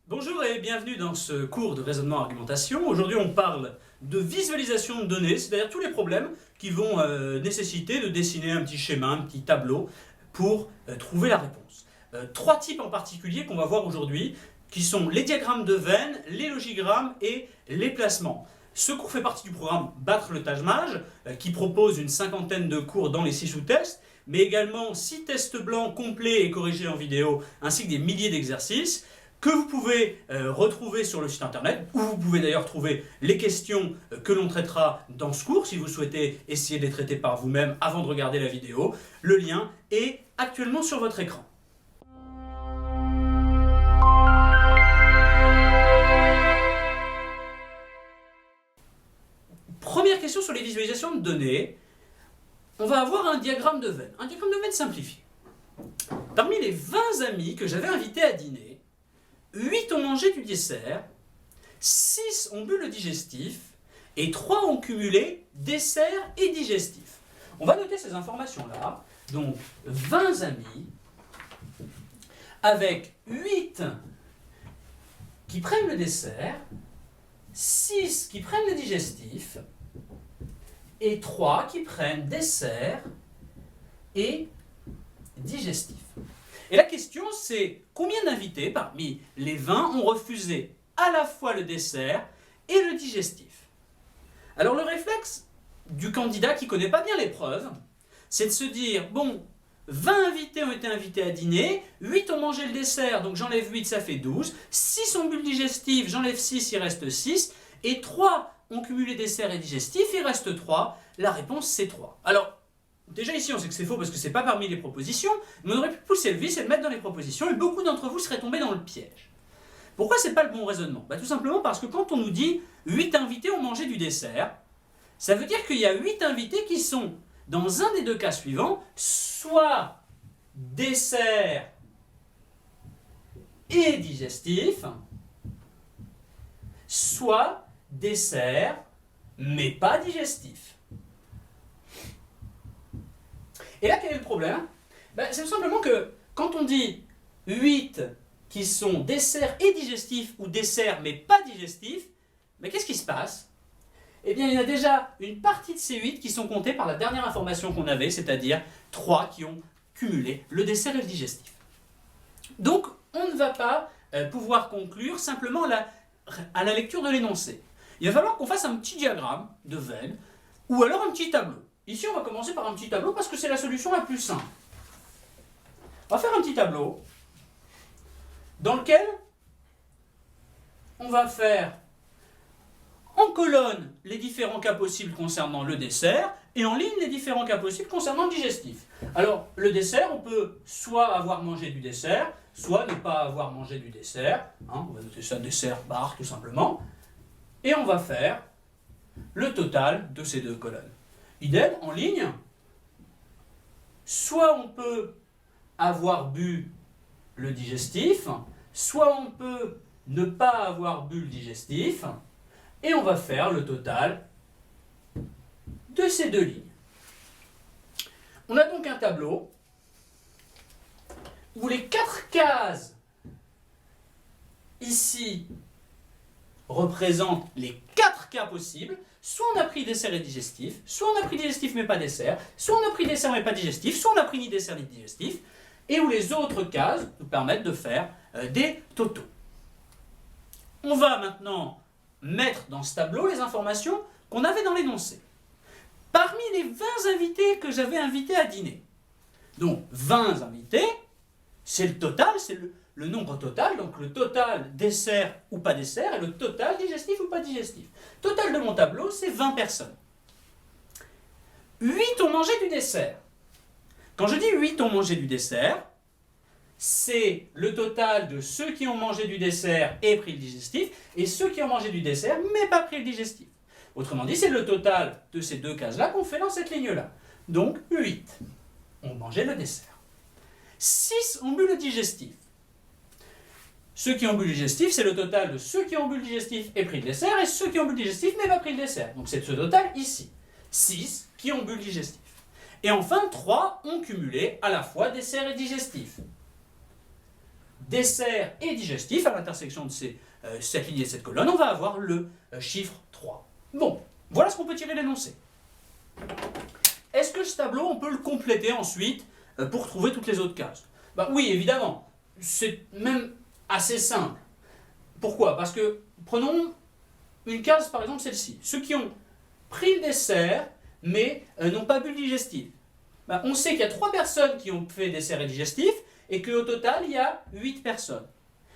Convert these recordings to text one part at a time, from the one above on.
Bonjour et bienvenue dans ce cours de raisonnement argumentation. Aujourd'hui on parle de visualisation de données, c'est-à-dire tous les problèmes qui vont nécessiter de dessiner un petit schéma, un petit tableau pour trouver la réponse. Trois types en particulier qu'on va voir aujourd'hui, qui sont les diagrammes de Venn, les logigrammes et les placements. Ce cours fait partie du programme Battre le Taj-Maj, qui propose une cinquantaine de cours dans les 6 sous-tests, mais également 6 tests blancs complets et corrigés en vidéo, ainsi que des milliers d'exercices, que vous pouvez retrouver sur le site internet, où vous pouvez d'ailleurs trouver les questions que l'on traitera dans ce cours, si vous souhaitez essayer de les traiter par vous-même avant de regarder la vidéo. Le lien est actuellement sur votre écran. Première question sur les visualisations de données. On va avoir un diagramme de Venn. Un diagramme de Venn simplifié. Parmi les 20 amis que j'avais invités à dîner, 8 ont mangé du dessert, 6 ont bu le digestif et 3 ont cumulé dessert et digestif. On va noter ces informations-là. Donc 20 amis avec 8 qui prennent le dessert, 6 qui prennent le digestif et 3 qui prennent dessert et digestif. Et la question, c'est combien d'invités parmi les 20 ont refusé à la fois le dessert et le digestif? Alors le réflexe du candidat qui ne connaît pas bien l'épreuve, c'est de se dire, bon, 20 invités ont été invités à dîner, 8 ont mangé le dessert, donc j'enlève 8, ça fait 12, 6 ont bu le digestif, j'enlève 6, il reste 6, et 3 ont cumulé dessert et digestif, il reste 3, la réponse c'est 3. Alors, déjà ici on sait que c'est faux parce que c'est pas parmi les propositions, mais on aurait pu pousser le vice et le mettre dans les propositions et beaucoup d'entre vous seraient tombés dans le piège. Pourquoi c'est pas le bon raisonnement? Tout simplement parce que quand on nous dit 8 invités ont mangé du dessert, ça veut dire qu'il y a 8 invités qui sont dans un des deux cas suivants, soit dessert et digestif, soit dessert mais pas digestif. Et là, quel est le problème? C'est tout simplement que quand on dit 8 qui sont dessert et digestif ou dessert mais pas digestif, qu'est-ce qui se passe? Eh bien, il y a déjà une partie de ces 8 qui sont comptés par la dernière information qu'on avait, c'est-à-dire 3 qui ont cumulé le dessert et le digestif. Donc, on ne va pas pouvoir conclure simplement à la lecture de l'énoncé. Il va falloir qu'on fasse un petit diagramme de Venn ou alors un petit tableau. Ici, on va commencer par un petit tableau parce que c'est la solution la plus simple. On va faire un petit tableau dans lequel on va faire en colonne les différents cas possibles concernant le dessert et en ligne les différents cas possibles concernant le digestif. Alors, le dessert, on peut soit avoir mangé du dessert, soit ne pas avoir mangé du dessert. On va noter ça dessert barre tout simplement. Et on va faire le total de ces deux colonnes. Idem, en ligne, soit on peut avoir bu le digestif, soit on peut ne pas avoir bu le digestif, et on va faire le total de ces deux lignes. On a donc un tableau où les 4 cases ici représentent les 4 cas possibles. Soit on a pris dessert et digestif, soit on a pris digestif mais pas dessert, soit on a pris dessert mais pas digestif, soit on a pris ni dessert ni digestif, et où les autres cases nous permettent de faire des totaux. On va maintenant mettre dans ce tableau les informations qu'on avait dans l'énoncé. Parmi les 20 invités que j'avais invités à dîner, donc 20 invités, c'est le total, c'est le nombre total, donc le total dessert ou pas dessert, et le total digestif ou pas digestif. Total de mon tableau, c'est 20 personnes. 8 ont mangé du dessert. Quand je dis 8 ont mangé du dessert, c'est le total de ceux qui ont mangé du dessert et pris le digestif, et ceux qui ont mangé du dessert mais pas pris le digestif. Autrement dit, c'est le total de ces deux cases-là qu'on fait dans cette ligne-là. Donc 8 ont mangé le dessert. 6 ont bu le digestif. Ceux qui ont bu le digestif, c'est le total de ceux qui ont bu le digestif et pris le dessert, et ceux qui ont bu le digestif mais pas pris le dessert. Donc c'est ce total ici. 6 qui ont bu le digestif. Et enfin, 3 ont cumulé à la fois dessert et digestif. dessert et digestif, à l'intersection de cette ligne et cette colonne, on va avoir le chiffre 3. Bon, voilà ce qu'on peut tirer de l'énoncé. Est-ce que ce tableau, on peut le compléter ensuite pour trouver toutes les autres cases? Bah oui, évidemment. C'est même assez simple. Pourquoi? Parce que, prenons une case, par exemple celle-ci. Ceux qui ont pris le dessert, mais n'ont pas bu le digestif. Bah, on sait qu'il y a 3 personnes qui ont fait dessert et digestif, et qu'au total, il y a 8 personnes.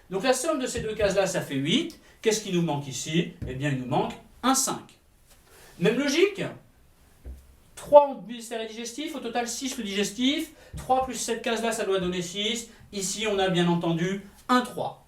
Donc la somme de ces deux cases-là, ça fait 8. Qu'est-ce qui nous manque ici? Eh bien, il nous manque un 5. Même logique. 3 ont bu dessert et digestif, au total 6 le digestif. 3 plus cette case-là, ça doit donner 6. Ici, on a bien entendu un 3.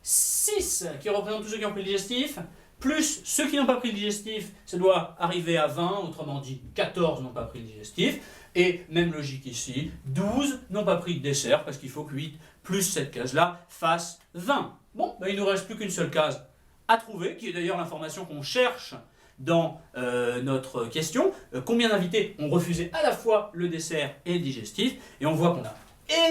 6 qui représente tous ceux qui ont pris le digestif, plus ceux qui n'ont pas pris le digestif, ça doit arriver à 20, autrement dit 14 n'ont pas pris le digestif. Et même logique ici, 12 n'ont pas pris de dessert, parce qu'il faut que 8 plus cette case-là fasse 20. Bon, ben il ne nous reste plus qu'une seule case à trouver, qui est d'ailleurs l'information qu'on cherche dans notre question. Combien d'invités ont refusé à la fois le dessert et le digestif? Et on voit qu'on a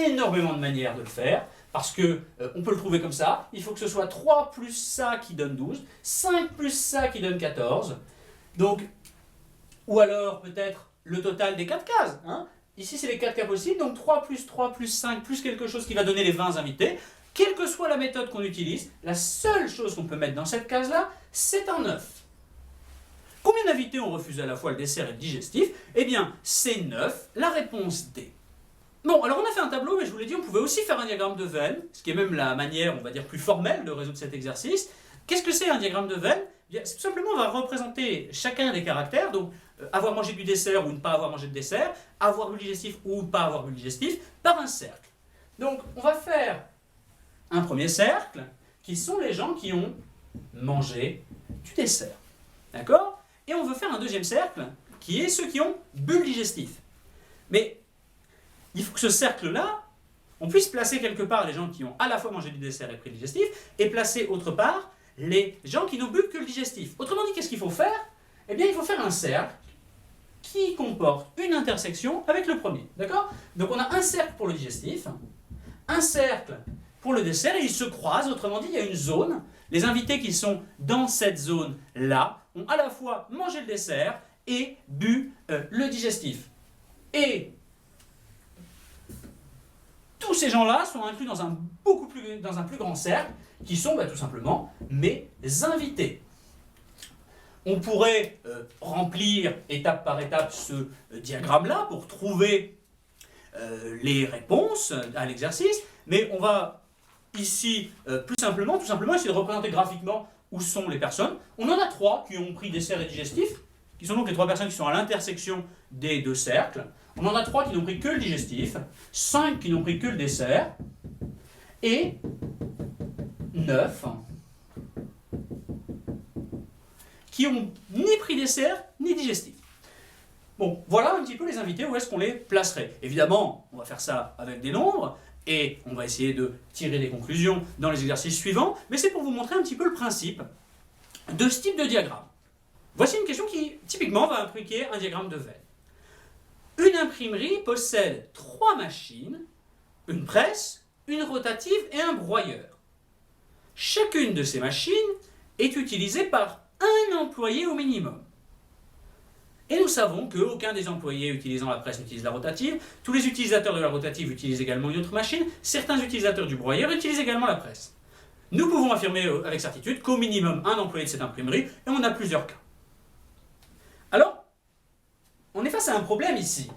énormément de manières de le faire, parce que on peut le trouver comme ça. Il faut que ce soit 3 plus ça qui donne 12, 5 plus ça qui donne 14. Donc, ou alors peut-être le total des 4 cases. Hein. Ici, c'est les 4 cas possibles, donc 3 plus 5 plus quelque chose qui va donner les 20 invités. Quelle que soit la méthode qu'on utilise, la seule chose qu'on peut mettre dans cette case-là, c'est un 9. Combien d'invités ont refusé à la fois le dessert et le digestif? Eh bien, c'est 9, la réponse D. Bon, alors on a fait un tableau, mais je vous l'ai dit, on pouvait aussi faire un diagramme de Venn, ce qui est même la manière, on va dire, plus formelle de résoudre cet exercice. Qu'est-ce que c'est un diagramme de Venn? Tout simplement, on va représenter chacun des caractères, donc avoir mangé du dessert ou ne pas avoir mangé de dessert, avoir bu le digestif ou ne pas avoir bu le digestif, par un cercle. Donc, on va faire un premier cercle, qui sont les gens qui ont mangé du dessert. D'accord? Et on veut faire un deuxième cercle, qui est ceux qui ont bu le digestif. Mais il faut que ce cercle-là, on puisse placer quelque part les gens qui ont à la fois mangé du dessert et pris le digestif, et placer autre part les gens qui n'ont bu que le digestif. Autrement dit, qu'est-ce qu'il faut faire? Eh bien, il faut faire un cercle qui comporte une intersection avec le premier. D'accord? Donc on a un cercle pour le digestif, un cercle pour le dessert, et ils se croisent. Autrement dit, il y a une zone. Les invités qui sont dans cette zone-là ont à la fois mangé le dessert et bu le digestif. Et tous ces gens-là sont inclus dans un plus grand cercle, qui sont tout simplement mes invités. On pourrait remplir étape par étape ce diagramme-là pour trouver les réponses à l'exercice, mais on va ici tout simplement essayer de représenter graphiquement où sont les personnes. On en a 3 qui ont pris dessert et digestif, qui sont donc les 3 personnes qui sont à l'intersection des deux cercles. On en a 3 qui n'ont pris que le digestif, 5 qui n'ont pris que le dessert, et 9 qui ont ni pris dessert ni digestif. Bon, voilà un petit peu les invités, où est-ce qu'on les placerait. Évidemment, on va faire ça avec des nombres, et on va essayer de tirer des conclusions dans les exercices suivants, mais c'est pour vous montrer un petit peu le principe de ce type de diagramme. Voici une question qui, typiquement, va impliquer un diagramme de Venn. Une imprimerie possède 3 machines, une presse, une rotative et un broyeur. Chacune de ces machines est utilisée par un employé au minimum. Et nous savons qu'aucun des employés utilisant la presse n'utilise la rotative, tous les utilisateurs de la rotative utilisent également une autre machine, certains utilisateurs du broyeur utilisent également la presse. Nous pouvons affirmer avec certitude qu'au minimum un employé de cette imprimerie, et on a plusieurs cas. Alors, on est face à un problème ici.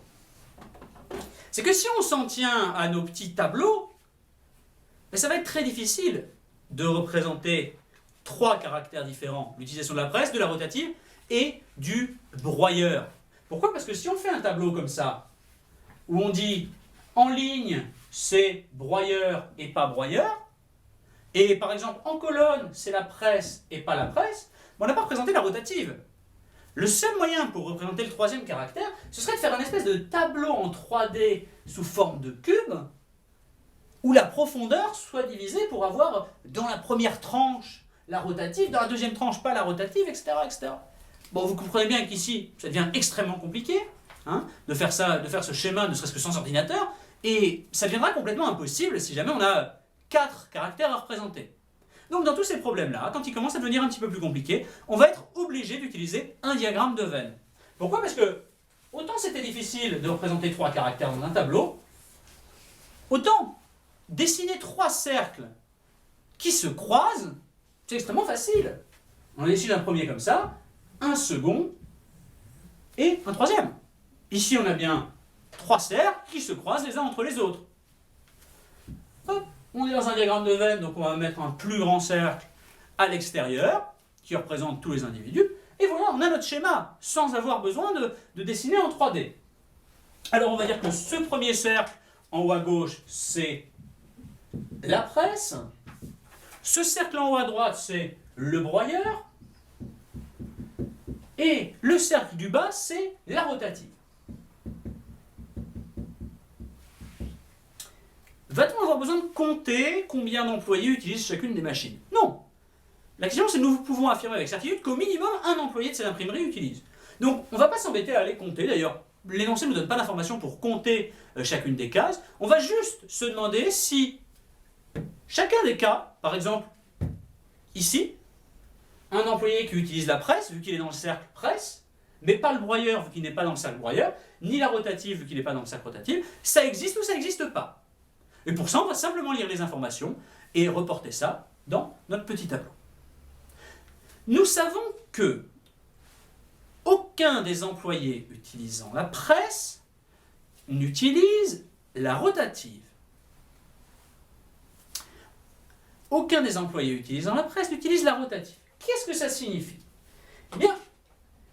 C'est que si on s'en tient à nos petits tableaux, ça va être très difficile de représenter 3 caractères différents, l'utilisation de la presse, de la rotative et du broyeur. Pourquoi? Parce que si on fait un tableau comme ça, où on dit en ligne c'est broyeur et pas broyeur, et par exemple en colonne c'est la presse et pas la presse, on n'a pas représenté la rotative. Le seul moyen pour représenter le 3e caractère, ce serait de faire un espèce de tableau en 3D sous forme de cube, où la profondeur soit divisée pour avoir dans la première tranche la rotative, dans la deuxième tranche pas la rotative, etc. etc. Bon, vous comprenez bien qu'ici, ça devient extrêmement compliqué de faire ce schéma, ne serait-ce que sans ordinateur, Et ça deviendra complètement impossible si jamais on a 4 caractères à représenter. Donc dans tous ces problèmes-là, quand ils commencent à devenir un petit peu plus compliqués, on va être obligé d'utiliser un diagramme de Venn. Pourquoi? Parce que autant c'était difficile de représenter 3 caractères dans un tableau, autant dessiner 3 cercles qui se croisent, c'est extrêmement facile. On dessine un premier comme ça, un second et un troisième. Ici on a bien 3 cercles qui se croisent les uns entre les autres. Hop, on est dans un diagramme de Venn, donc on va mettre un plus grand cercle à l'extérieur, qui représente tous les individus, et voilà, on a notre schéma, sans avoir besoin de dessiner en 3D. Alors on va dire que ce premier cercle, en haut à gauche, c'est la presse. Ce cercle en haut à droite, c'est le broyeur. Et le cercle du bas, c'est la rotative. Va-t-on avoir besoin de compter combien d'employés utilisent chacune des machines? Non. La question, c'est que nous pouvons affirmer avec certitude qu'au minimum, un employé de cette imprimerie utilise. Donc, on ne va pas s'embêter à aller compter. D'ailleurs, l'énoncé ne nous donne pas d'informations pour compter chacune des cases. On va juste se demander si chacun des cas, par exemple, ici, un employé qui utilise la presse, vu qu'il est dans le cercle presse, mais pas le broyeur, vu qu'il n'est pas dans le cercle broyeur, ni la rotative, vu qu'il n'est pas dans le cercle rotative, ça existe ou ça n'existe pas. Et pour ça, on va simplement lire les informations et reporter ça dans notre petit tableau. Nous savons que aucun des employés utilisant la presse n'utilise la rotative. Aucun des employés utilisant la presse n'utilise la rotative. Qu'est-ce que ça signifie? Eh bien,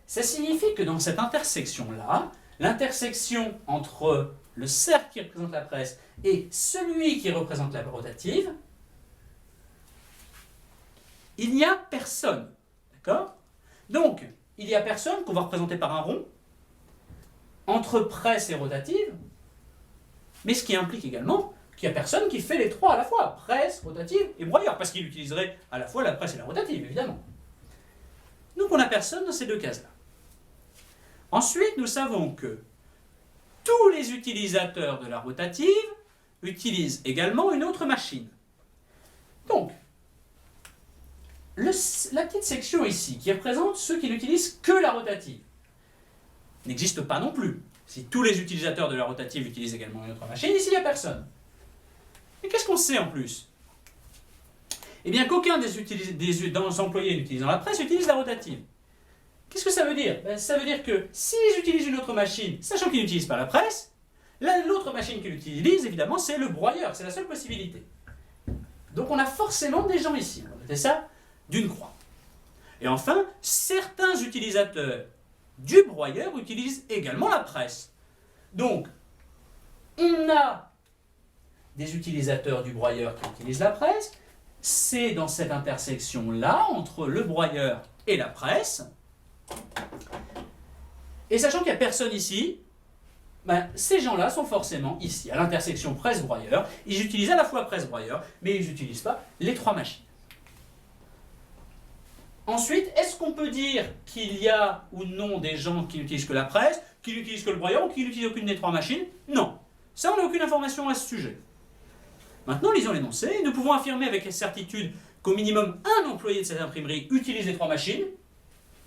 ça signifie que dans cette intersection-là, l'intersection entre le cercle qui représente la presse et celui qui représente la rotative, il n'y a personne. D'accord? Donc, il n'y a personne qu'on va représenter par un rond entre presse et rotative, mais ce qui implique également qu'il n'y a personne qui fait les trois à la fois, presse, rotative et broyeur, parce qu'il utiliserait à la fois la presse et la rotative, évidemment. Donc on n'a personne dans ces deux cases-là. Ensuite, nous savons que tous les utilisateurs de la rotative utilisent également une autre machine. Donc, la petite section ici, qui représente ceux qui n'utilisent que la rotative, n'existe pas non plus. Si tous les utilisateurs de la rotative utilisent également une autre machine, ici il n'y a personne. Et qu'est-ce qu'on sait en plus? Eh bien qu'aucun des employés utilisant la presse utilise la rotative. Qu'est-ce que ça veut dire? Ça veut dire que s'ils utilisent une autre machine, sachant qu'ils n'utilisent pas la presse, l'autre machine qu'ils utilisent, évidemment, c'est le broyeur. C'est la seule possibilité. Donc on a forcément des gens ici. On va noter ça d'une croix. Et enfin, certains utilisateurs du broyeur utilisent également la presse. Donc, on a des utilisateurs du broyeur qui utilisent la presse. C'est dans cette intersection-là, entre le broyeur et la presse. Et sachant qu'il n'y a personne ici, ces gens-là sont forcément ici, à l'intersection presse-broyeur. Ils utilisent à la fois presse-broyeur, mais ils n'utilisent pas les trois machines. Ensuite, est-ce qu'on peut dire qu'il y a ou non des gens qui n'utilisent que la presse, qui n'utilisent que le broyeur ou qui n'utilisent aucune des trois machines? Non. Ça, on n'a aucune information à ce sujet. Maintenant, lisons l'énoncé. Nous pouvons affirmer avec certitude qu'au minimum un employé de cette imprimerie utilise les trois machines.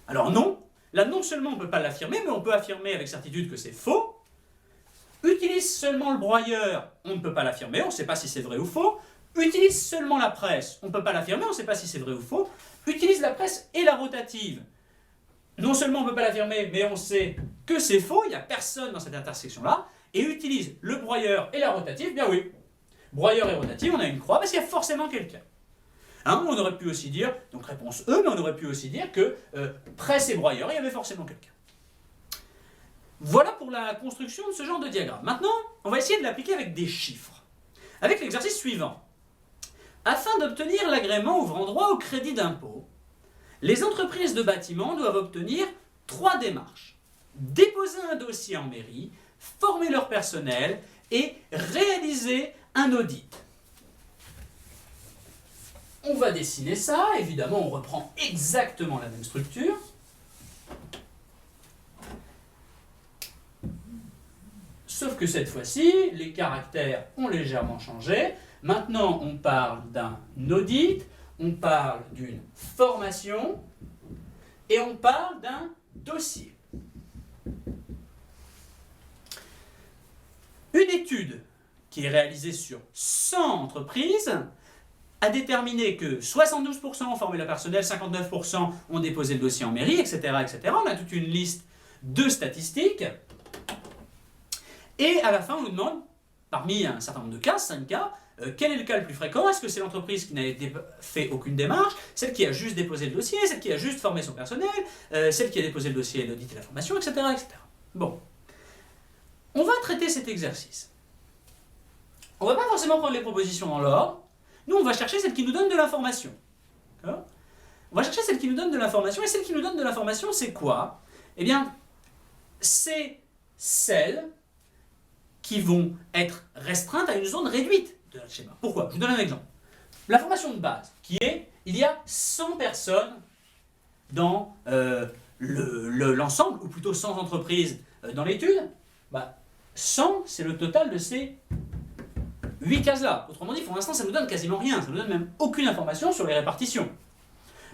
Alors non. Là, non seulement on ne peut pas l'affirmer, mais on peut affirmer avec certitude que c'est faux. Utilise seulement le broyeur, on ne peut pas l'affirmer, on ne sait pas si c'est vrai ou faux. Utilise seulement la presse, on ne peut pas l'affirmer, on ne sait pas si c'est vrai ou faux. Utilise la presse et la rotative. Non seulement on ne peut pas l'affirmer, mais on sait que c'est faux, il n'y a personne dans cette intersection-là. Et utilise le broyeur et la rotative, bien oui. Broyeur et rotative, on a une croix parce qu'il y a forcément quelqu'un. Hein, on aurait pu aussi dire, donc réponse E, mais on aurait pu aussi dire que presse et broyeur, il y avait forcément quelqu'un. Voilà pour la construction de ce genre de diagramme. Maintenant, on va essayer de l'appliquer avec des chiffres. Avec l'exercice suivant. Afin d'obtenir l'agrément ouvrant droit au crédit d'impôt, les entreprises de bâtiment doivent obtenir 3 démarches. Déposer un dossier en mairie, former leur personnel et réaliser un audit. On va dessiner ça, évidemment on reprend exactement la même structure. Sauf que cette fois-ci, les caractères ont légèrement changé. Maintenant, on parle d'un audit, on parle d'une formation et on parle d'un dossier. Une étude qui est réalisée sur 100 entreprises a déterminé que 72% ont formé le personnel, 59% ont déposé le dossier en mairie, etc., etc. On a toute une liste de statistiques. Et à la fin, on nous demande, parmi un certain nombre de cas, 5 cas, quel est le cas le plus fréquent? Est-ce que c'est l'entreprise qui n'a fait aucune démarche, celle qui a juste déposé le dossier, celle qui a juste formé son personnel, celle qui a déposé le dossier, l'audit et la formation, etc., etc. Bon. On va traiter cet exercice. On ne va pas forcément prendre les propositions dans l'ordre. Nous, on va chercher celle qui nous donne de l'information. On va chercher celle qui nous donne de l'information. Et celle qui nous donne de l'information, c'est quoi? Eh bien, c'est celles qui vont être restreintes à une zone réduite de notre schéma. Pourquoi? Je vous donne un exemple. L'information de base, qui est, il y a 100 personnes dans l'ensemble, ou plutôt 100 entreprises dans l'étude. 100, c'est le total de ces 8 cases-là. Autrement dit, pour l'instant, ça ne nous donne quasiment rien. Ça ne nous donne même aucune information sur les répartitions.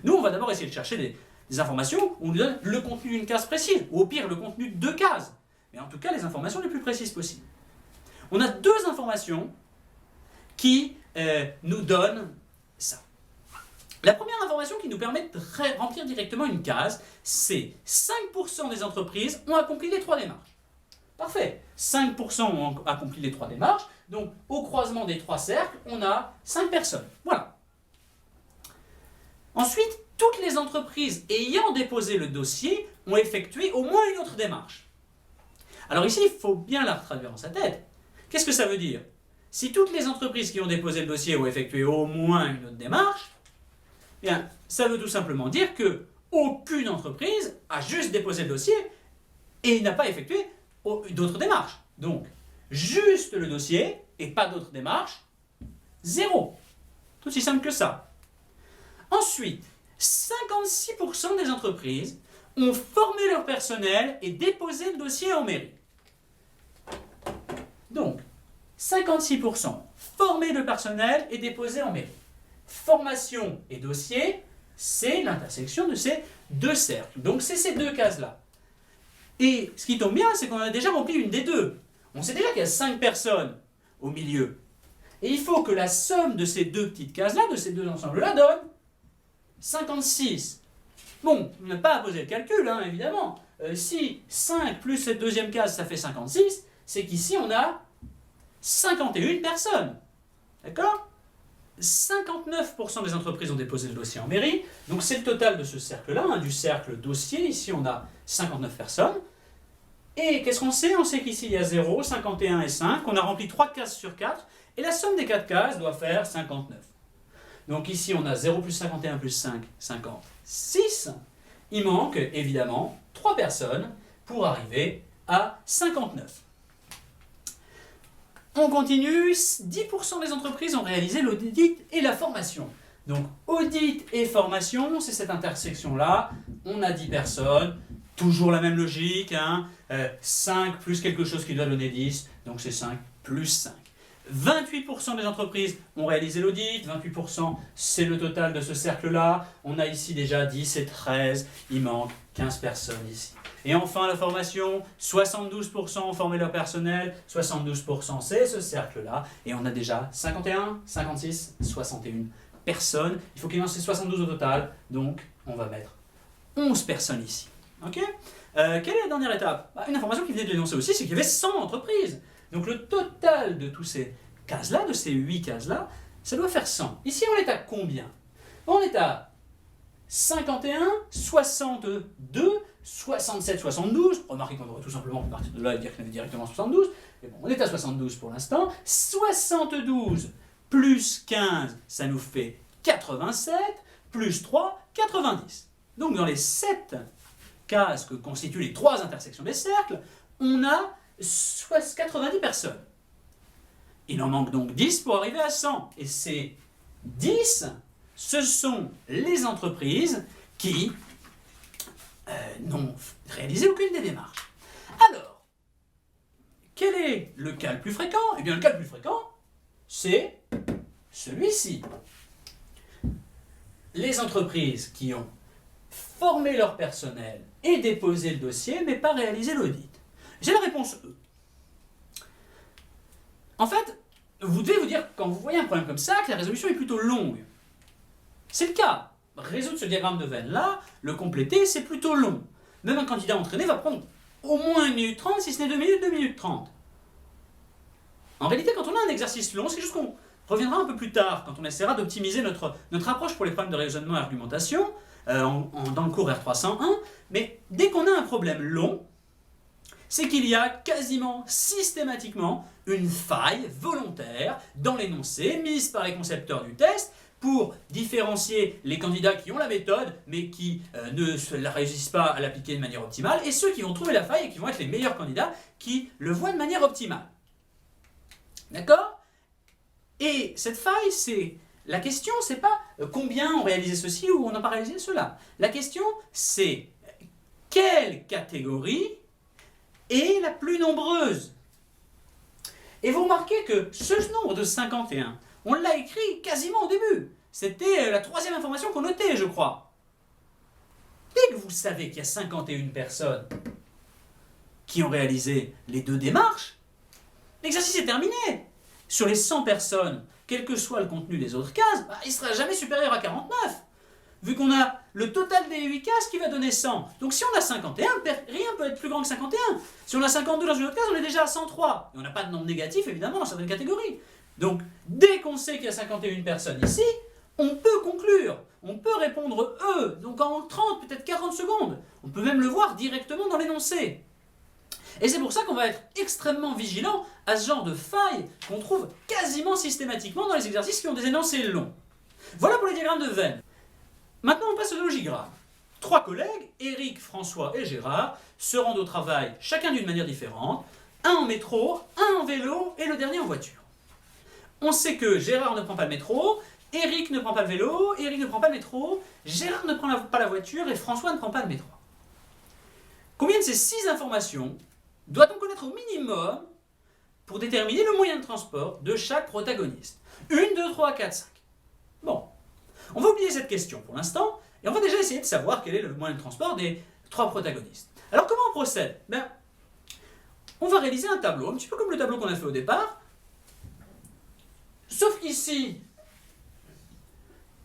Nous, on va d'abord essayer de chercher des informations où on nous donne le contenu d'une case précise, ou au pire, le contenu de 2 cases. Mais en tout cas, les informations les plus précises possibles. On a 2 informations qui nous donnent ça. La première information qui nous permet de remplir directement une case, c'est 5% des entreprises ont accompli les 3 démarches. Parfait. 5% ont accompli les 3 démarches. Donc, au croisement des 3 cercles, on a 5 personnes. Voilà. Ensuite, toutes les entreprises ayant déposé le dossier ont effectué au moins une autre démarche. Alors ici, il faut bien la retraduire dans sa tête. Qu'est-ce que ça veut dire? Si toutes les entreprises qui ont déposé le dossier ont effectué au moins une autre démarche, eh bien, ça veut tout simplement dire qu'aucune entreprise a juste déposé le dossier et n'a pas effectué d'autres démarches. Donc, juste le dossier et pas d'autres démarches, 0. Tout aussi simple que ça. Ensuite, 56% des entreprises ont formé leur personnel et déposé le dossier en mairie. Donc, 56% former le personnel et déposer en mairie. Formation et dossier, c'est l'intersection de ces 2 cercles. Donc, c'est ces 2 cases-là. Et ce qui tombe bien, c'est qu'on a déjà rempli une des 2. On sait déjà qu'il y a 5 personnes au milieu. Et il faut que la somme de ces 2 petites cases-là, de ces 2 ensembles-là, donne 56. Bon, on n'a pas à poser le calcul, hein, évidemment. Si 5 plus cette deuxième case, ça fait 56, c'est qu'ici, on a 51 personnes. D'accord? 59% des entreprises ont déposé le dossier en mairie. Donc, c'est le total de ce cercle-là, hein, du cercle dossier. Ici, on a 59 personnes. Et qu'est-ce qu'on sait? On sait qu'ici, il y a 0, 51 et 5. On a rempli 3 cases sur 4. Et la somme des 4 cases doit faire 59. Donc ici, on a 0 plus 51 plus 5, 56. Il manque, évidemment, 3 personnes pour arriver à 59. On continue. 10% des entreprises ont réalisé l'audit et la formation. Donc, audit et formation, c'est cette intersection-là. On a 10 personnes. Toujours la même logique, hein. 5 plus quelque chose qui doit donner 10, donc c'est 5 plus 5. 28% des entreprises ont réalisé l'audit, 28% c'est le total de ce cercle-là. On a ici déjà 10 et 13, il manque 15 personnes ici. Et enfin la formation, 72% ont formé leur personnel, 72% c'est ce cercle-là. Et on a déjà 51, 56, 61 personnes. Il faut qu'il y en ait 72 au total, donc on va mettre 11 personnes ici. Ok? Quelle est la dernière étape? Une information qui venait de l'énoncer aussi, c'est qu'il y avait 100 entreprises. Donc le total de toutes ces cases-là, de ces 8 cases-là, ça doit faire 100. Ici, on est à combien? On est à 51, 62, 67, 72. Remarquez qu'on aurait tout simplement pu partir de là et dire qu'il y en avait directement 72. Mais bon, on est à 72 pour l'instant. 72 plus 15, ça nous fait 87, plus 3, 90. Donc dans les 7 cases que constituent les 3 intersections des cercles, on a 90 personnes. Il en manque donc 10 pour arriver à 100. Et ces 10, ce sont les entreprises qui n'ont réalisé aucune des démarches. Alors, quel est le cas le plus fréquent? Eh bien, le cas le plus fréquent, c'est celui-ci. Les entreprises qui ont formé leur personnel et déposé le dossier, mais pas réalisé l'audit. J'ai la réponse E. En fait, vous devez vous dire, quand vous voyez un problème comme ça, que la résolution est plutôt longue. C'est le cas. Résoudre ce diagramme de Venn-là, le compléter, c'est plutôt long. Même un candidat entraîné va prendre au moins 1 minute 30, si ce n'est 2 minutes, 2 minutes 30. En réalité, quand on a un exercice long, c'est juste qu'on reviendra un peu plus tard, quand on essaiera d'optimiser notre approche pour les problèmes de raisonnement et argumentation, dans le cours R301, mais dès qu'on a un problème long, c'est qu'il y a quasiment systématiquement une faille volontaire dans l'énoncé mise par les concepteurs du test pour différencier les candidats qui ont la méthode mais qui ne réussissent pas à l'appliquer de manière optimale et ceux qui vont trouver la faille et qui vont être les meilleurs candidats qui le voient de manière optimale. D'accord? Et cette faille, c'est... La question, c'est pas combien ont réalisé ceci ou on n'a pas réalisé cela. La question, c'est quelle catégorie est la plus nombreuse. Et vous remarquez que ce nombre de 51, on l'a écrit quasiment au début. C'était la 3e information qu'on notait, je crois. Dès que vous savez qu'il y a 51 personnes qui ont réalisé les 2 démarches, l'exercice est terminé. Sur les 100 personnes, quel que soit le contenu des autres cases, il ne sera jamais supérieur à 49. Vu qu'on a le total des 8 cases qui va donner 100. Donc si on a 51, rien ne peut être plus grand que 51. Si on a 52 dans une autre case, on est déjà à 103. Et on n'a pas de nombre négatif, évidemment, dans certaines catégories. Donc, dès qu'on sait qu'il y a 51 personnes ici, on peut conclure. On peut répondre « E », donc en 30, peut-être 40 secondes. On peut même le voir directement dans l'énoncé. Et c'est pour ça qu'on va être extrêmement vigilant à ce genre de failles qu'on trouve quasiment systématiquement dans les exercices qui ont des énoncés longs. Voilà pour les diagrammes de Venn. Maintenant, on passe au logigramme. 3 collègues, Eric, François et Gérard, se rendent au travail chacun d'une manière différente. Un en métro, un en vélo et le dernier en voiture. On sait que Gérard ne prend pas le métro, Eric ne prend pas le vélo, Eric ne prend pas le métro, Gérard ne prend pas la voiture et François ne prend pas le métro. Combien de ces 6 informations doit-on connaître au minimum pour déterminer le moyen de transport de chaque protagoniste? 1, 2, 3, 4, 5. Bon, on va oublier cette question pour l'instant, et on va déjà essayer de savoir quel est le moyen de transport des 3 protagonistes. Alors comment on procède? On va réaliser un tableau, un petit peu comme le tableau qu'on a fait au départ, sauf qu'ici,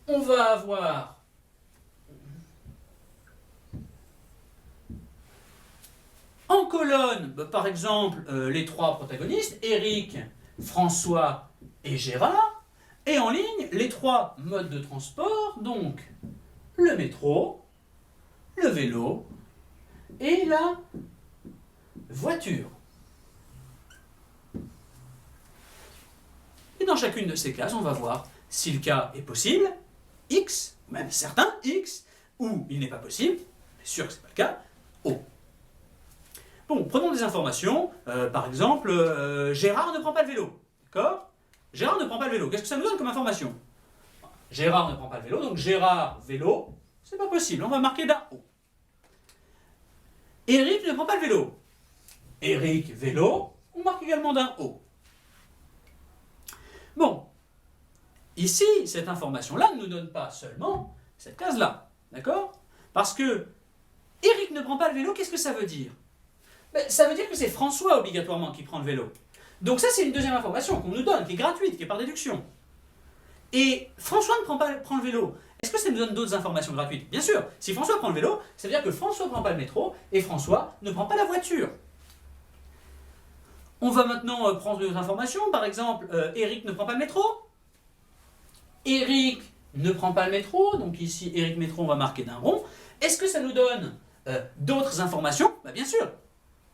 on va avoir en colonne, par exemple, les 3 protagonistes, Eric, François et Gérard, et en ligne, les 3 modes de transport, donc le métro, le vélo et la voiture. Et dans chacune de ces cases, on va voir si le cas est possible, X, ou même certain X, ou il n'est pas possible, c'est sûr que ce n'est pas le cas, O. Bon, prenons des informations, par exemple, Gérard ne prend pas le vélo, d'accord? Gérard ne prend pas le vélo, qu'est-ce que ça nous donne comme information? Gérard ne prend pas le vélo, donc Gérard, vélo, c'est pas possible, on va marquer d'un O. Eric ne prend pas le vélo. Eric, vélo, on marque également d'un O. Bon, ici, cette information-là ne nous donne pas seulement cette case-là, d'accord? Parce que Eric ne prend pas le vélo, qu'est-ce que ça veut dire? Ça veut dire que c'est François obligatoirement qui prend le vélo. Donc ça, c'est une deuxième information qu'on nous donne, qui est gratuite, qui est par déduction. Et François ne prend le vélo. Est-ce que ça nous donne d'autres informations gratuites? Bien sûr, si François prend le vélo, ça veut dire que François ne prend pas le métro et François ne prend pas la voiture. On va maintenant prendre d'autres informations. Par exemple, Eric ne prend pas le métro. Eric ne prend pas le métro. Donc ici, Eric métro, on va marquer d'un rond. Est-ce que ça nous donne d'autres informations? Bien sûr.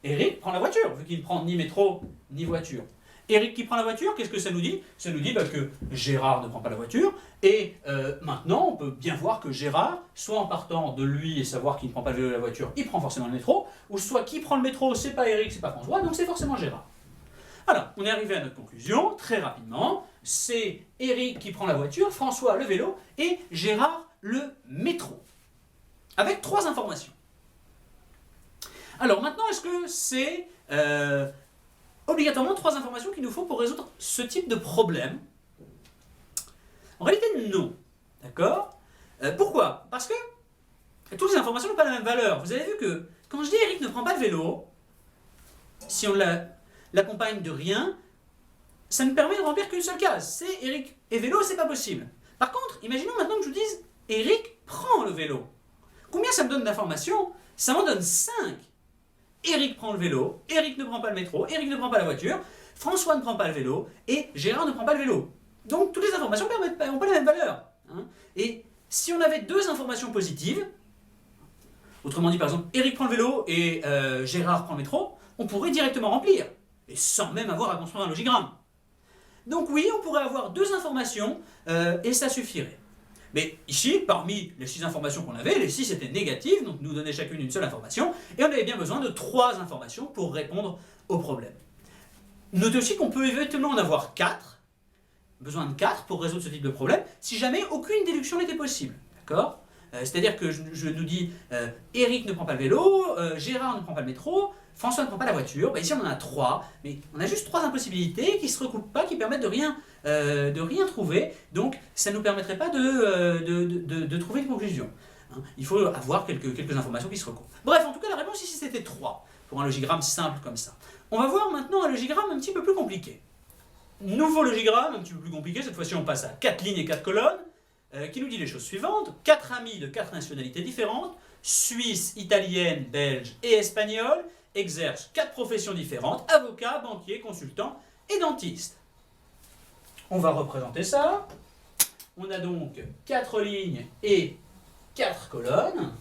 Eric prend la voiture, vu qu'il ne prend ni métro ni voiture. Eric qui prend la voiture, qu'est-ce que ça nous dit? Ça nous dit que Gérard ne prend pas la voiture, et maintenant on peut bien voir que Gérard, soit en partant de lui et savoir qu'il ne prend pas le vélo et la voiture, il prend forcément le métro, ou soit qui prend le métro, c'est pas Eric, c'est pas François, donc c'est forcément Gérard. Alors, on est arrivé à notre conclusion, très rapidement, c'est Eric qui prend la voiture, François le vélo, et Gérard le métro. Avec 3 informations. Alors maintenant, est-ce que c'est obligatoirement 3 informations qu'il nous faut pour résoudre ce type de problème? En réalité, non. D'accord? Pourquoi? Parce que toutes les informations n'ont pas la même valeur. Vous avez vu que quand je dis Eric ne prend pas le vélo, si on l'accompagne de rien, ça ne permet de remplir qu'une seule case. C'est Eric et vélo, c'est pas possible. Par contre, imaginons maintenant que je vous dise Eric prend le vélo. Combien ça me donne d'informations? Ça m'en donne 5. Eric prend le vélo, Eric ne prend pas le métro, Eric ne prend pas la voiture, François ne prend pas le vélo et Gérard ne prend pas le vélo. Donc toutes les informations n'ont pas la même valeur. Hein. Et si on avait 2 informations positives, autrement dit par exemple Eric prend le vélo et Gérard prend le métro, on pourrait directement remplir, et sans même avoir à construire un logigramme. Donc oui, on pourrait avoir 2 informations et ça suffirait. Mais ici, parmi les 6 informations qu'on avait, les 6 étaient négatives, donc nous donnaient chacune une seule information, et on avait bien besoin de 3 informations pour répondre au problème. Notez aussi qu'on peut éventuellement en avoir 4, besoin de 4 pour résoudre ce type de problème, si jamais aucune déduction n'était possible. D'accord? C'est-à-dire que je nous dis Eric ne prend pas le vélo, Gérard ne prend pas le métro, François ne prend pas la voiture. Ici on en a 3, mais on a juste 3 impossibilités qui ne se recoupent pas, qui permettent de rien trouver. Donc ça ne nous permettrait pas de trouver une conclusion. Hein, il faut avoir quelques informations qui se recoupent. Bref, en tout cas la réponse ici c'était 3, pour un logigramme simple comme ça. On va voir maintenant un logigramme un petit peu plus compliqué. Nouveau logigramme, un petit peu plus compliqué, cette fois-ci on passe à 4 lignes et 4 colonnes. Qui nous dit les choses suivantes. 4 amis de 4 nationalités différentes, suisse, italienne, belge et espagnole, exercent 4 professions différentes, avocat, banquier, consultant et dentiste. On va représenter ça. On a donc 4 lignes et 4 colonnes.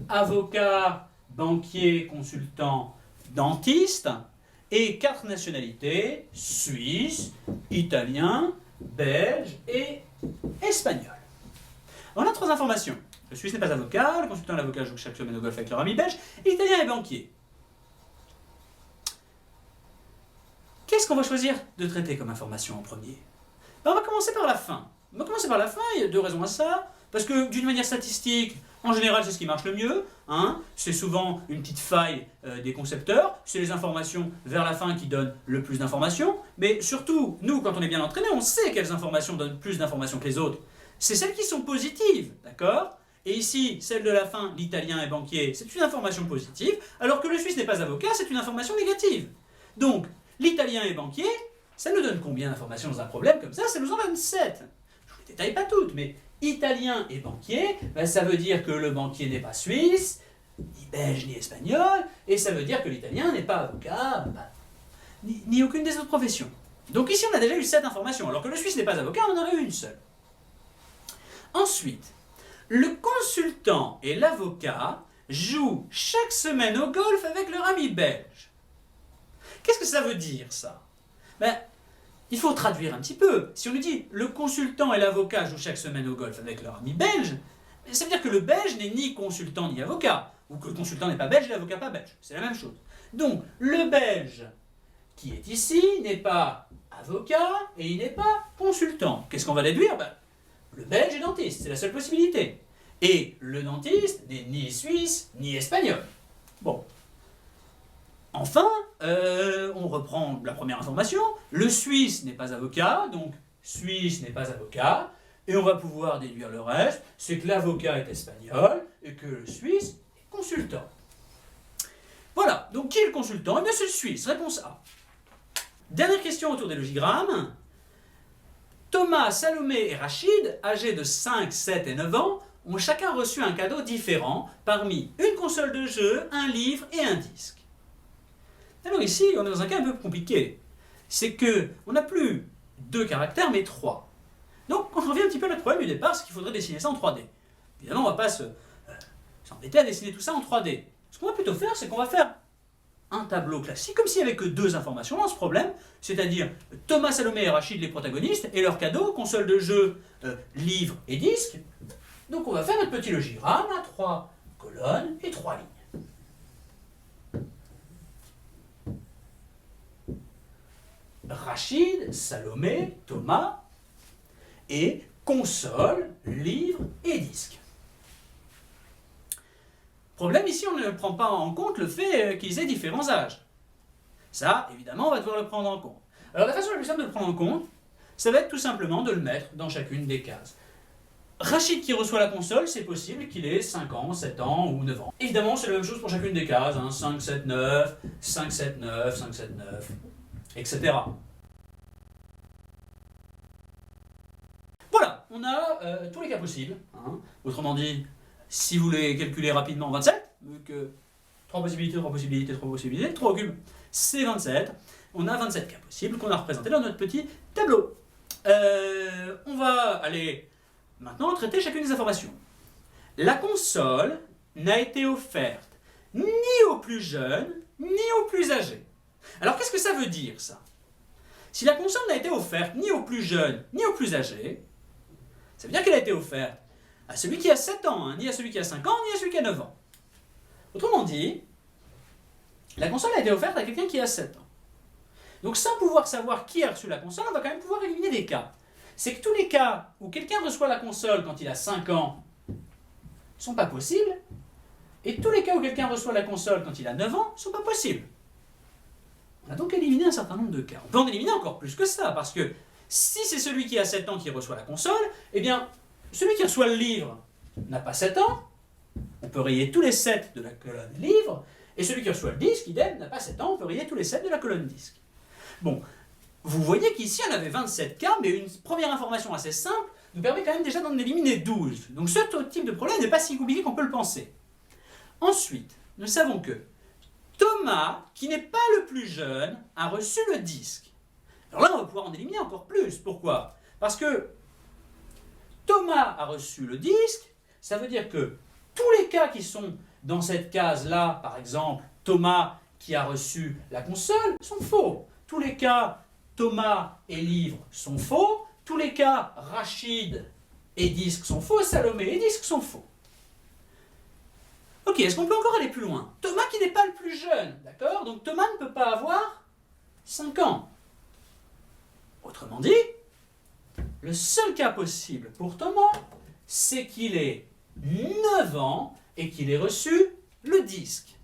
Avocat, banquier, consultant, dentiste, et 4 nationalités, suisse, italien, belge et espagnol. On a 3 informations. Le suisse n'est pas avocat, le consultant et l'avocat jouent chaque semaine au golf avec leur ami belge, et l'italien est banquier. Qu'est-ce qu'on va choisir de traiter comme information en premier? On va commencer par la fin. On va commencer par la fin, il y a 2 raisons à ça. Parce que d'une manière statistique, en général c'est ce qui marche le mieux. Hein. C'est souvent une petite faille des concepteurs. C'est les informations vers la fin qui donnent le plus d'informations. Mais surtout, nous, quand on est bien entraîné, on sait quelles informations donnent plus d'informations que les autres. C'est celles qui sont positives, d'accord? Et ici, celle de la fin, l'italien est banquier, c'est une information positive, alors que le suisse n'est pas avocat, c'est une information négative. Donc, l'italien est banquier, ça nous donne combien d'informations dans un problème comme ça? Ça nous en donne 7. Je ne vous les détaille pas toutes, mais italien et banquier, ben ça veut dire que le banquier n'est pas suisse, ni belge, ni espagnol, et ça veut dire que l'italien n'est pas avocat, ni aucune des autres professions. Donc ici on a déjà eu 7 informations, alors que le suisse n'est pas avocat, on en aurait eu une seule. Ensuite, le consultant et l'avocat jouent chaque semaine au golf avec leur ami belge. Qu'est-ce que ça veut dire ça? Ben, il faut traduire un petit peu. Si on nous dit le consultant et l'avocat jouent chaque semaine au golf avec leur ami belge, ça veut dire que le belge n'est ni consultant ni avocat, ou que le consultant n'est pas belge et l'avocat pas belge. C'est la même chose. Donc, le belge qui est ici n'est pas avocat et il n'est pas consultant. Qu'est-ce qu'on va déduire? Ben, le belge est dentiste, c'est la seule possibilité. Et le dentiste n'est ni suisse ni espagnol. Bon. Enfin, on reprend la première information. Le suisse n'est pas avocat, donc suisse n'est pas avocat. Et on va pouvoir déduire le reste, c'est que l'avocat est espagnol et que le suisse est consultant. Voilà, donc qui est le consultant? Eh bien c'est le suisse, réponse A. Dernière question autour des logigrammes. Thomas, Salomé et Rachid, âgés de 5, 7 et 9 ans, ont chacun reçu un cadeau différent parmi une console de jeu, un livre et un disque. Alors ici, on est dans un cas un peu compliqué. C'est qu'on n'a plus 2 caractères, mais 3. Donc, on revient un petit peu à notre problème du départ, c'est qu'il faudrait dessiner ça en 3D. Évidemment, on ne va pas s'embêter à dessiner tout ça en 3D. Ce qu'on va plutôt faire, c'est qu'on va faire un tableau classique, comme s'il n'y avait que 2 informations dans ce problème, c'est-à-dire Thomas, Salomé et Rachid, les protagonistes, et leurs cadeaux, console de jeu, livre et disque. Donc on va faire notre petit logigramme à 3 colonnes et 3 lignes. Rachid, Salomé, Thomas, et console, livre et disque. Problème ici, on ne prend pas en compte le fait qu'ils aient différents âges. Ça, évidemment, on va devoir le prendre en compte. Alors la façon la plus simple de le prendre en compte, ça va être tout simplement de le mettre dans chacune des cases. Rachid qui reçoit la console, c'est possible qu'il ait 5 ans, 7 ans ou 9 ans. Évidemment, c'est la même chose pour chacune des cases, 5, 7, 9, 5, 7, 9, 5, 7, 9, etc. Voilà, on a tous les cas possibles. Autrement dit, si vous voulez calculer rapidement 27, vu que 3 possibilités, 3 possibilités, 3 possibilités, 3 au cube, c'est 27. On a 27 cas possibles qu'on a représentés dans notre petit tableau. On va aller maintenant traiter chacune des informations. La console n'a été offerte ni aux plus jeunes, ni aux plus âgés. Alors qu'est-ce que ça veut dire ça? Si la console n'a été offerte ni aux plus jeunes, ni aux plus âgés, ça veut dire qu'elle a été offerte à celui qui a 7 ans, ni à celui qui a 5 ans, ni à celui qui a 9 ans. Autrement dit, la console a été offerte à quelqu'un qui a 7 ans. Donc sans pouvoir savoir qui a reçu la console, on va quand même pouvoir éliminer des cas. C'est que tous les cas où quelqu'un reçoit la console quand il a 5 ans ne sont pas possibles, et tous les cas où quelqu'un reçoit la console quand il a 9 ans ne sont pas possibles. On a donc éliminé un certain nombre de cas. On peut en éliminer encore plus que ça, parce que si c'est celui qui a 7 ans qui reçoit la console, eh bien, celui qui reçoit le livre n'a pas 7 ans, on peut rayer tous les 7 de la colonne livre, et celui qui reçoit le disque, idem, n'a pas 7 ans, on peut rayer tous les 7 de la colonne disque. Bon, vous voyez qu'ici on avait 27 cas, mais une première information assez simple nous permet quand même déjà d'en éliminer 12. Donc ce type de problème n'est pas si compliqué qu'on peut le penser. Ensuite, nous savons que Thomas, qui n'est pas le plus jeune, a reçu le disque. Alors là, on va pouvoir en éliminer encore plus. Pourquoi? Parce que Thomas a reçu le disque, ça veut dire que tous les cas qui sont dans cette case-là, par exemple, Thomas qui a reçu la console, sont faux. Tous les cas Thomas et livre sont faux. Tous les cas Rachid et disque sont faux. Salomé et disque sont faux. Ok, est-ce qu'on peut encore aller plus loin? Thomas qui n'est pas le plus jeune, d'accord? Donc Thomas ne peut pas avoir 5 ans. Autrement dit, le seul cas possible pour Thomas, c'est qu'il ait 9 ans et qu'il ait reçu le disque.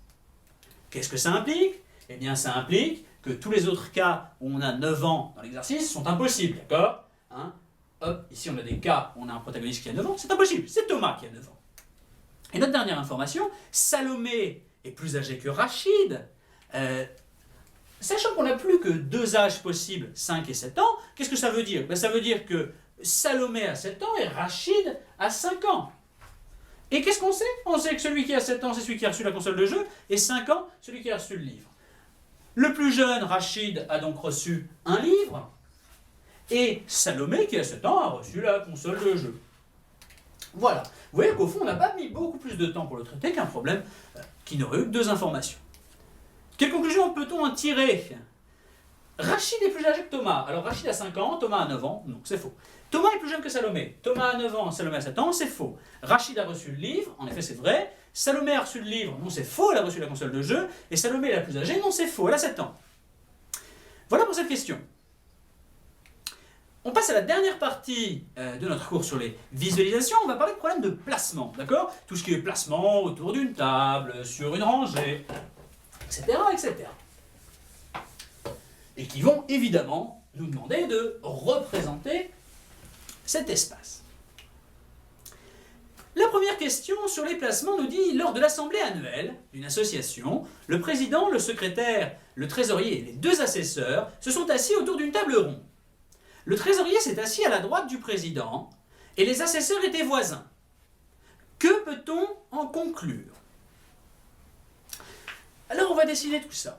Qu'est-ce que ça implique? Eh bien, ça implique que tous les autres cas où on a 9 ans dans l'exercice sont impossibles, d'accord? Hop, ici on a des cas où on a un protagoniste qui a 9 ans, c'est impossible, c'est Thomas qui a 9 ans. Et notre dernière information, Salomé est plus âgé que Rachid. Sachant qu'on n'a plus que 2 âges possibles, 5 et 7 ans, qu'est-ce que ça veut dire? Ça veut dire que Salomé a 7 ans et Rachid a 5 ans. Et qu'est-ce qu'on sait? On sait que celui qui a 7 ans, c'est celui qui a reçu la console de jeu, et 5 ans, celui qui a reçu le livre. Le plus jeune, Rachid, a donc reçu un livre, et Salomé, qui a 7 ans, a reçu la console de jeu. Voilà. Vous voyez qu'au fond, on n'a pas mis beaucoup plus de temps pour le traiter qu'un problème qui n'aurait eu que 2 informations. Quelle conclusion peut-on en tirer? Rachid est plus âgé que Thomas. Alors Rachid a 5 ans, Thomas a 9 ans. Non, c'est faux. Thomas est plus jeune que Salomé. Thomas a 9 ans, Salomé a 7 ans. C'est faux. Rachid a reçu le livre. En effet, c'est vrai. Salomé a reçu le livre. Non, c'est faux. Elle a reçu la console de jeu. Et Salomé est la plus âgée. Non, c'est faux. Elle a 7 ans. Voilà pour cette question. On passe à la dernière partie de notre cours sur les visualisations. On va parler de problèmes de placement. D'accord? Tout ce qui est placement autour d'une table, sur une rangée, etc., etc. Et qui vont évidemment nous demander de représenter cet espace. La première question sur les placements nous dit, lors de l'assemblée annuelle d'une association, le président, le secrétaire, le trésorier et les 2 assesseurs se sont assis autour d'une table ronde. Le trésorier s'est assis à la droite du président et les assesseurs étaient voisins. Que peut-on en conclure? Alors on va décider tout ça.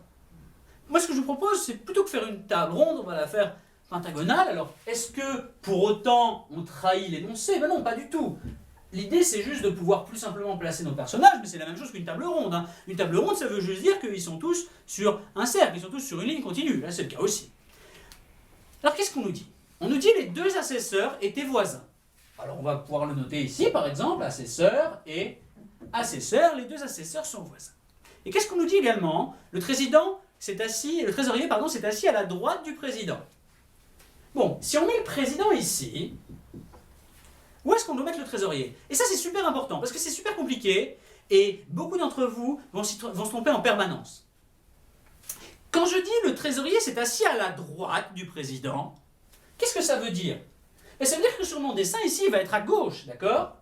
Moi ce que je vous propose, c'est plutôt que faire une table ronde, on va la faire pentagonale. Alors est-ce que pour autant on trahit l'énoncé? Ben non, pas du tout. L'idée c'est juste de pouvoir plus simplement placer nos personnages, mais c'est la même chose qu'une table ronde. Une table ronde, ça veut juste dire qu'ils sont tous sur un cercle, ils sont tous sur une ligne continue. Là c'est le cas aussi. Alors qu'est-ce qu'on nous dit? On nous dit que les 2 assesseurs étaient voisins. Alors on va pouvoir le noter ici, par exemple, assesseur et assesseur, les 2 assesseurs sont voisins. Et qu'est-ce qu'on nous dit également? Le trésorier s'est assis à la droite du président. Bon, si on met le président ici, Où est-ce qu'on doit mettre le trésorier? Et ça, c'est super important, parce que c'est super compliqué, et beaucoup d'entre vous vont se tromper en permanence. Quand je dis le trésorier c'est assis à la droite du président, qu'est-ce que ça veut dire? Et ça veut dire que sur mon dessin, ici, il va être à gauche, d'accord?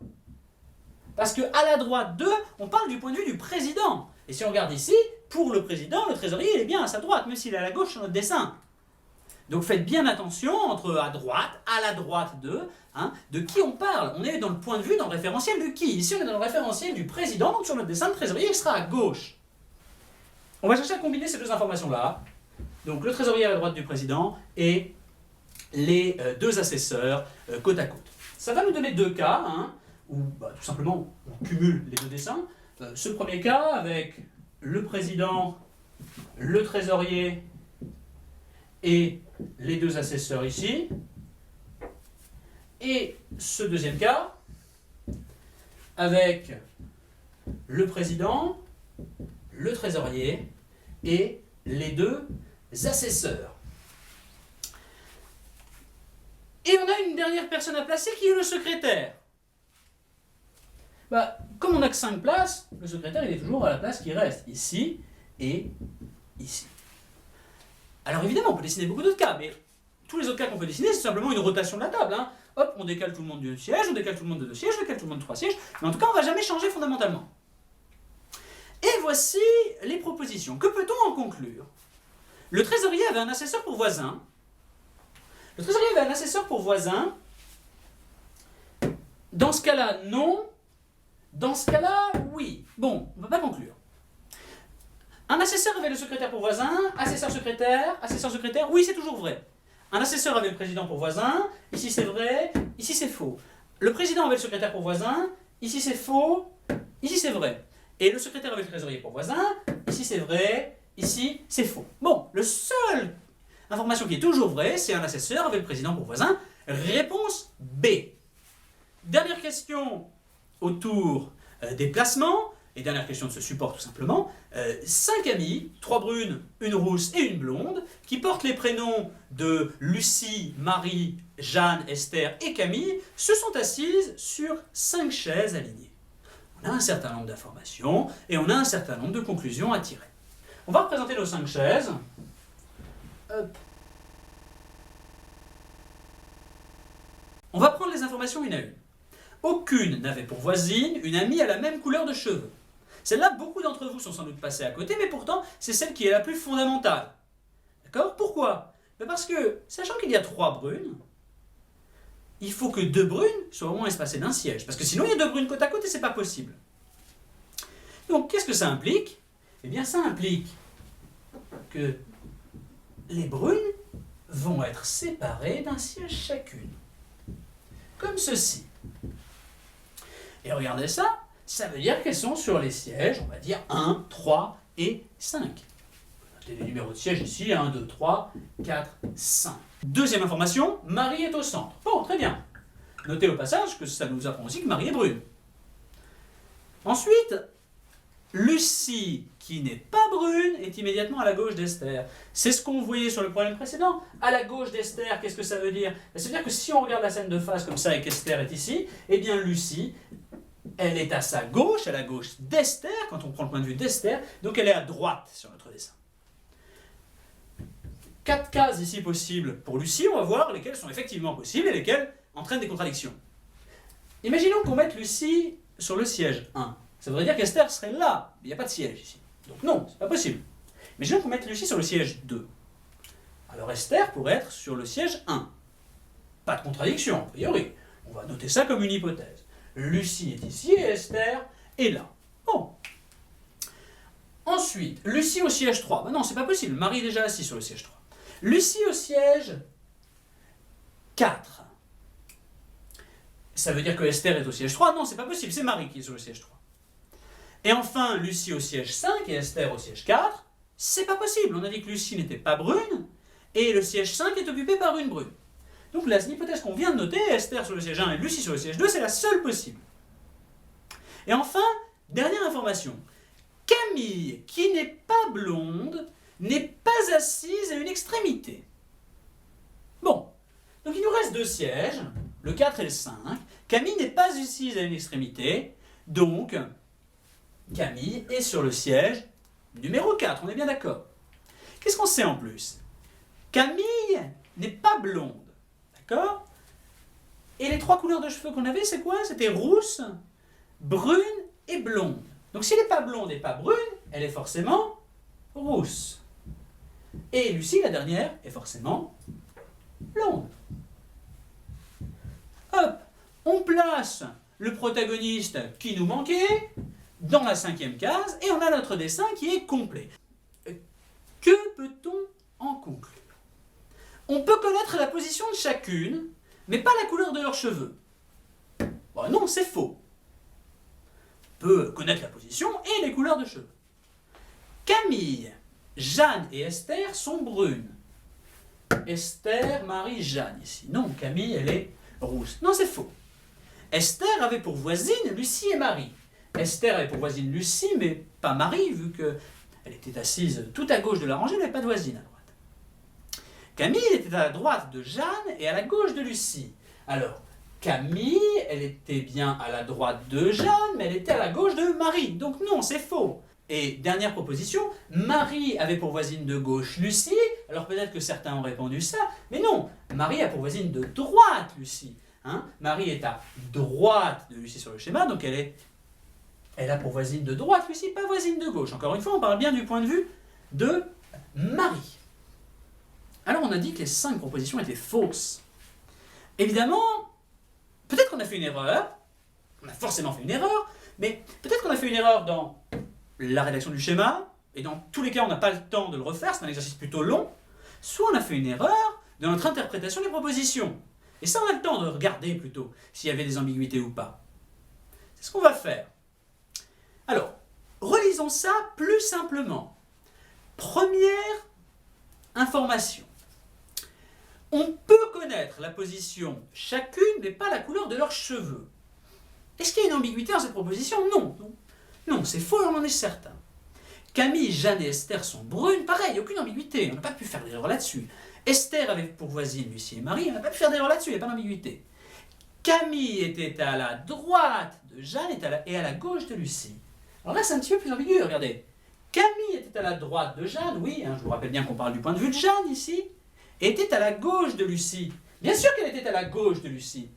Parce qu'à la droite d'eux, on parle du point de vue du président. Et si on regarde ici, pour le président, le trésorier, il est bien à sa droite, même s'il est à la gauche sur notre dessin. Donc faites bien attention entre à la droite d'eux, de qui on parle. On est dans le point de vue, dans le référentiel de qui? Ici, on est dans le référentiel du président, donc sur notre dessin, le trésorier il sera à gauche. On va chercher à combiner ces deux informations-là. Donc le trésorier à la droite du président et les deux assesseurs côte à côte. Ça va nous donner deux cas, où tout simplement on cumule les deux dessins. Ce premier cas avec le président, le trésorier et les deux assesseurs ici. Et ce deuxième cas avec le président, le trésorier et les deux assesseurs. Et on a une dernière personne à placer qui est le secrétaire. Comme on n'a que 5 places, le secrétaire il est toujours à la place qui reste, ici et ici. Alors évidemment, on peut dessiner beaucoup d'autres cas, mais tous les autres cas qu'on peut dessiner, c'est simplement une rotation de la table. Hop, on décale tout le monde de 2 sièges, on décale tout le monde de 2 sièges, on décale tout le monde de 3 sièges, mais en tout cas, on ne va jamais changer fondamentalement. Et voici les propositions. Que peut-on en conclure? Le trésorier avait un assesseur pour voisin. Le trésorier avait un assesseur pour voisin. Dans ce cas-là, non. Dans ce cas-là, oui. Bon, on ne va pas conclure. Un assesseur avait le secrétaire pour voisin, assesseur secrétaire, oui, c'est toujours vrai. Un assesseur avait le président pour voisin, ici c'est vrai, ici c'est faux. Le président avait le secrétaire pour voisin, ici c'est faux, ici c'est vrai. Et le secrétaire avait le trésorier pour voisin, ici c'est vrai, ici c'est faux. Bon, le seul information qui est toujours vraie, c'est un assesseur avait le président pour voisin. Réponse B. Dernière question autour des placements, et dernière question de ce support tout simplement. 5 amies, 3 brunes, une rousse et une blonde, qui portent les prénoms de Lucie, Marie, Jeanne, Esther et Camille, se sont assises sur 5 chaises alignées. On a un certain nombre d'informations et on a un certain nombre de conclusions à tirer. On va représenter nos 5 chaises. Hop. On va prendre les informations une à une. Aucune n'avait pour voisine une amie à la même couleur de cheveux. Celle-là, beaucoup d'entre vous sont sans doute passés à côté, mais pourtant, c'est celle qui est la plus fondamentale. D'accord? Pourquoi? Parce que, sachant qu'il y a 3 brunes, il faut que 2 brunes soient au moins espacées d'un siège. Parce que sinon, il y a 2 brunes côte à côte et c'est pas possible. Donc, qu'est-ce que ça implique? Eh bien, ça implique que les brunes vont être séparées d'un siège chacune. Comme ceci. Et regardez ça, ça veut dire qu'elles sont sur les sièges, on va dire 1, 3 et 5. Notez les numéros de sièges ici, 1, 2, 3, 4, 5. Deuxième information, Marie est au centre. Bon, très bien. Notez au passage que ça nous apprend aussi que Marie est brune. Ensuite, Lucie, qui n'est pas brune, est immédiatement à la gauche d'Esther. C'est ce qu'on voyait sur le problème précédent. À la gauche d'Esther, qu'est-ce que ça veut dire? Ça veut dire que si on regarde la scène de face comme ça et qu'Esther est ici, eh bien Lucie, elle est à sa gauche, à la gauche d'Esther, quand on prend le point de vue d'Esther, donc elle est à droite sur notre dessin. 4 cases ici possibles pour Lucie, on va voir lesquelles sont effectivement possibles et lesquelles entraînent des contradictions. Imaginons qu'on mette Lucie sur le siège 1. Ça voudrait dire qu'Esther serait là, il n'y a pas de siège ici. Donc non, c'est pas possible. Imaginons qu'on mette Lucie sur le siège 2. Alors Esther pourrait être sur le siège 1. Pas de contradiction, a priori. On va noter ça comme une hypothèse. Lucie est ici et Esther est là. Bon. Ensuite, Lucie au siège 3. Ben non, c'est pas possible. Marie est déjà assise sur le siège 3. Lucie au siège 4. Ça veut dire que Esther est au siège 3. Non, c'est pas possible. C'est Marie qui est sur le siège 3. Et enfin, Lucie au siège 5 et Esther au siège 4. C'est pas possible. On a dit que Lucie n'était pas brune et le siège 5 est occupé par une brune. Donc l'hypothèse qu'on vient de noter, Esther sur le siège 1 et Lucie sur le siège 2, c'est la seule possible. Et enfin, dernière information. Camille, qui n'est pas blonde, n'est pas assise à une extrémité. Bon, donc il nous reste 2 sièges, le 4 et le 5, Camille n'est pas assise à une extrémité, donc Camille est sur le siège numéro 4, on est bien d'accord. Qu'est-ce qu'on sait en plus? Camille n'est pas blonde, d'accord? Et les 3 couleurs de cheveux qu'on avait, c'est quoi? C'était rousse, brune et blonde. Donc si elle n'est pas blonde et pas brune, elle est forcément rousse. Et Lucie, la dernière, est forcément blonde. Hop, on place le protagoniste qui nous manquait dans la 5e case et on a notre dessin qui est complet. Que peut-on en conclure? On peut connaître la position de chacune, mais pas la couleur de leurs cheveux. Bon, non, c'est faux. On peut connaître la position et les couleurs de cheveux. Camille, Jeanne et Esther sont brunes. Esther, Marie, Jeanne ici. Non, Camille, elle est rousse. Non, c'est faux. Esther avait pour voisine Lucie et Marie. Esther avait pour voisine Lucie, mais pas Marie, vu qu'elle était assise tout à gauche de la rangée, elle n'avait pas de voisine à droite. Camille était à la droite de Jeanne et à la gauche de Lucie. Alors, Camille, elle était bien à la droite de Jeanne, mais elle était à la gauche de Marie. Donc non, c'est faux. Et dernière proposition, Marie avait pour voisine de gauche Lucie, alors peut-être que certains ont répondu ça, mais non, Marie a pour voisine de droite Lucie. Hein? Marie est à droite de Lucie sur le schéma, donc elle a pour voisine de droite Lucie, pas voisine de gauche. Encore une fois, on parle bien du point de vue de Marie. Alors on a dit que les 5 propositions étaient fausses. Évidemment, peut-être qu'on a fait une erreur, on a forcément fait une erreur, mais peut-être qu'on a fait une erreur dans la rédaction du schéma, et dans tous les cas on n'a pas le temps de le refaire, c'est un exercice plutôt long, soit on a fait une erreur dans notre interprétation des propositions. Et ça on a le temps de regarder plutôt s'il y avait des ambiguïtés ou pas. C'est ce qu'on va faire. Alors, relisons ça plus simplement. Première information. On peut connaître la position chacune, mais pas la couleur de leurs cheveux. Est-ce qu'il y a une ambiguïté dans cette proposition? Non. Non, c'est faux, on en est certain. Camille, Jeanne et Esther sont brunes, pareil, il n'y a aucune ambiguïté, on n'a pas pu faire d'erreur là-dessus. Esther avait pour voisine Lucie et Marie, on n'a pas pu faire d'erreur là-dessus, il n'y a pas d'ambiguïté. Camille était à la droite de Jeanne et à la gauche de Lucie. Alors là, c'est un petit peu plus ambigu, regardez. Camille était à la droite de Jeanne, oui, je vous rappelle bien qu'on parle du point de vue de Jeanne ici, et était à la gauche de Lucie. Bien sûr qu'elle était à la gauche de Lucie.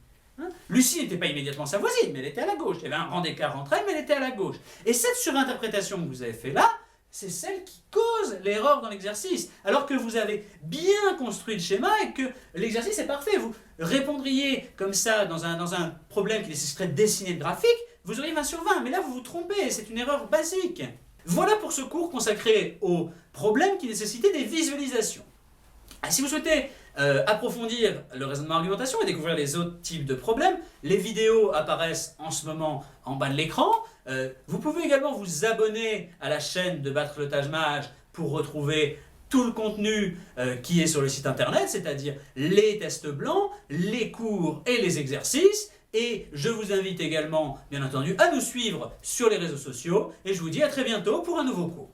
Lucie n'était pas immédiatement sa voisine, mais elle était à la gauche. Il y avait un grand écart entre elles, mais elle était à la gauche. Et cette surinterprétation que vous avez fait là, c'est celle qui cause l'erreur dans l'exercice. Alors que vous avez bien construit le schéma et que l'exercice est parfait. Vous répondriez comme ça dans un problème qui nécessiterait de dessiner le graphique, vous auriez 20 sur 20. Mais là, vous vous trompez, c'est une erreur basique. Voilà pour ce cours consacré aux problèmes qui nécessitaient des visualisations. Et si vous souhaitez approfondir le raisonnement argumentation et découvrir les autres types de problèmes, les vidéos apparaissent en ce moment en bas de l'écran. Vous pouvez également vous abonner à la chaîne de Battre le Taj Maj pour retrouver tout le contenu qui est sur le site internet, c'est-à-dire les tests blancs, les cours et les exercices. Et je vous invite également, bien entendu, à nous suivre sur les réseaux sociaux. Et je vous dis à très bientôt pour un nouveau cours.